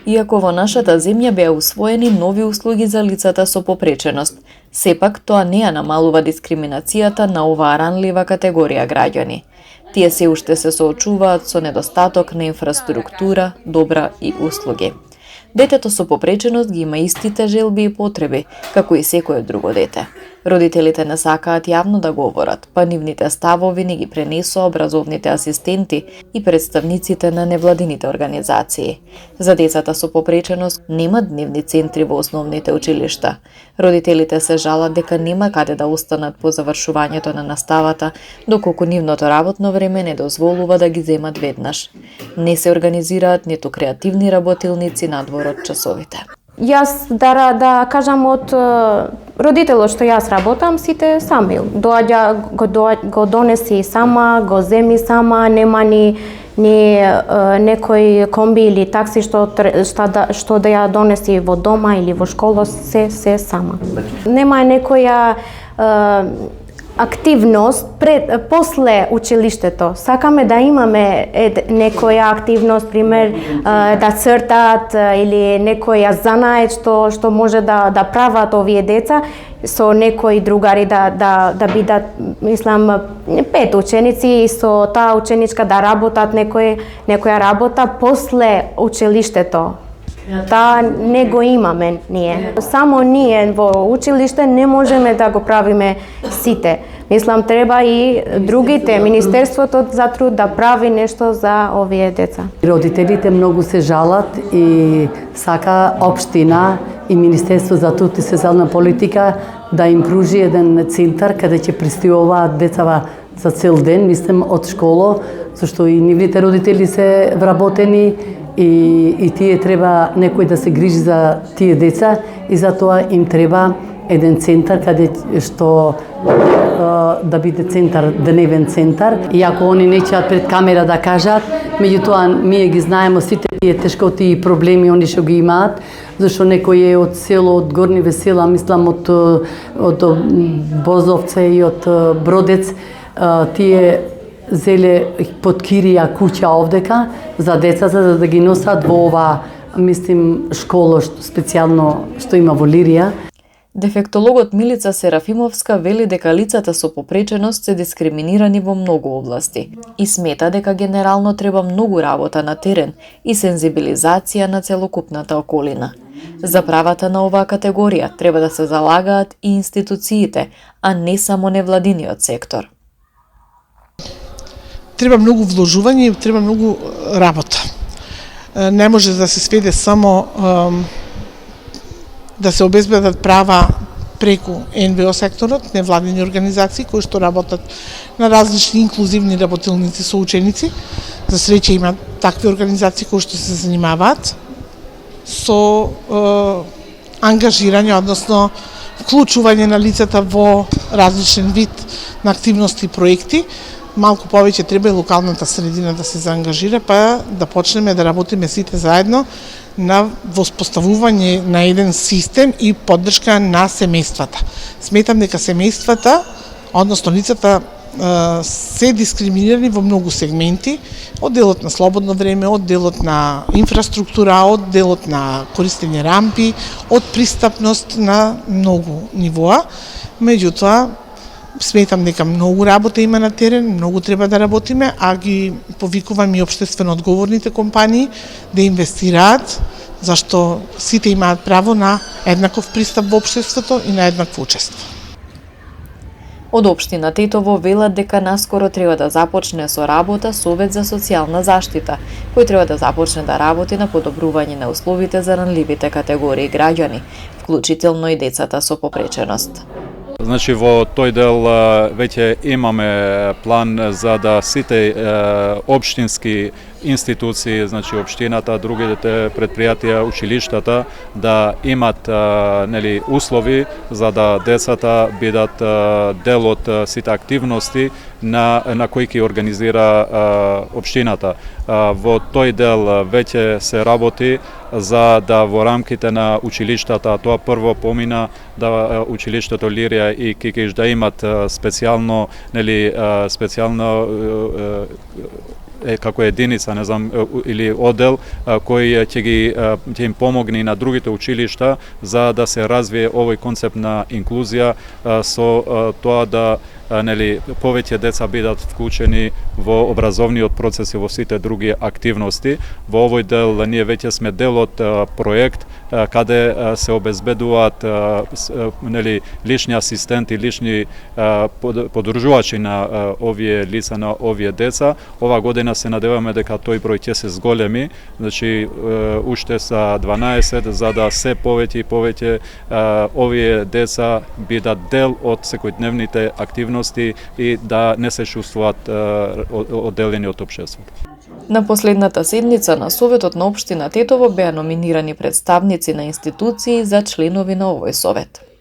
Иако во нашата земја беа усвоени нови услуги за лицата со попреченост, сепак тоа не ја намалува дискриминацијата на оваа ранлива категорија граѓани. Тие се уште се соочуваат со недостаток на инфраструктура, добра и услуги. Детето со попреченост ги има истите желби и потреби, како и секое друго дете. Родителите не сакаат јавно да говорат, па нивните ставови не ги пренесоа образовните асистенти и представниците на невладините организации. За децата со попреченост нема дневни центри во основните училишта. Родителите се жалат дека нема каде да останат по завршувањето на наставата, доколку нивното работно време не дозволува да ги земат веднаш. Не се организираат ниту креативни работилници надвор од часовите. Јас да кажам од родителот што јас работам, сите сами. Го донеси сама, го земи сама, нема ни некој комби или такси што да ја донеси во дома или во школа, се сама. Нема некоја активност после училиштето. Сакаме да имаме некоја активност, пример да цртат или некоја занает што може да прават овие деца со некои другари да бидат, мислам, 5 ученици и со таа ученичка да работат некоја работа после училиштето. Таа не го имаме ние. Само ние во училиште не можеме да го правиме сите. Мислам, треба и другите, Министерството за труд да прави нешто за овие деца. Родителите многу се жалат и сака општина и Министерство за труд и социјална политика да им пружи еден центар каде ќе пристигуваат децава за цел ден, мислам, од школа, зашто и нивните родители се вработени и тие треба некој да се грижи за тие деца и затоа им треба еден центар каде што да биде центар, дневен центар. Иако они не чеат пред камера да кажат, меѓутоа ние ги знаеме сите тие тешкоти и проблеми они што ги имаат, зашто некој е од село, од Горни Весела, мислам од Бозовце и од Бродец, тие зеле под кирија куќа овдека за децата за да ги носат во ова, мислим, школа специјално што има во Лирија. Дефектологот Милица Серафимовска вели дека лицата со попреченост се дискриминирани во многу области и смета дека генерално треба многу работа на терен и сензибилизација на целокупната околина. За правата на оваа категорија треба да се залагаат и институциите, а не само невладиниот сектор. Треба многу вложување и треба многу работа. Не може да се сведе само да се обезбедат права преку НВО секторот, невладини организации кои што работат на различни инклузивни работилници со ученици. За среќа има такви организации кои што се занимаваат со ангажирање, односно вклучување на лицата во различен вид на активности и проекти. Малку повеќе треба и локалната средина да се заангажира, па да почнеме да работиме сите заедно на воспоставување на еден систем и поддршка на семејствата. Сметам дека семејствата, односно лицата, се дискриминирани во многу сегменти, од делот на слободно време, од делот на инфраструктура, од делот на користење рампи, од пристапност на многу нивоа. Меѓутоа, сметам дека многу работа има на терен, многу треба да работиме, а ги повикувам и општествено одговорните компании да инвестираат, зашто сите имаат право на еднаков пристап во општеството и на еднакво учество. Од општина Тетово велат дека наскоро треба да започне со работа Совет за социјална заштита, кој треба да започне да работи на подобрување на условите за ранливите категории граѓани, вклучително и децата со попреченост. Значи во тој дел веќе имаме план за да сите општински институции, значи општината, другите предпријатија, училиштата да имат услови за да децата бидат дел од сите активности на кои ќе организира општината. Во тој дел веќе се работи за да во рамките на училиштата, тоа прво помина да училиштето Лирија и Кикиш да имат специјално како единица, не знам, или одел кој ќе им помогне и на другите училишта за да се развие овој концепт на инклузија со тоа да повеќе деца бидат вклучени во образовниот процес и во сите други активности. Во овој дел ние веќе сме дел од проект каде се обезбедуваат лични асистенти, лични подружувачи на овие лица, на овие деца. Ова година се надеваме дека тој број ќе се зголеми, значи уште са 12, за да се повеќе и повеќе овие деца бидат дел од секојдневните активности и да не се чувствуваат одделени од општеството. На последната седница на Советот на општина Тетово беа номинирани представници на институции за членови на овој совет.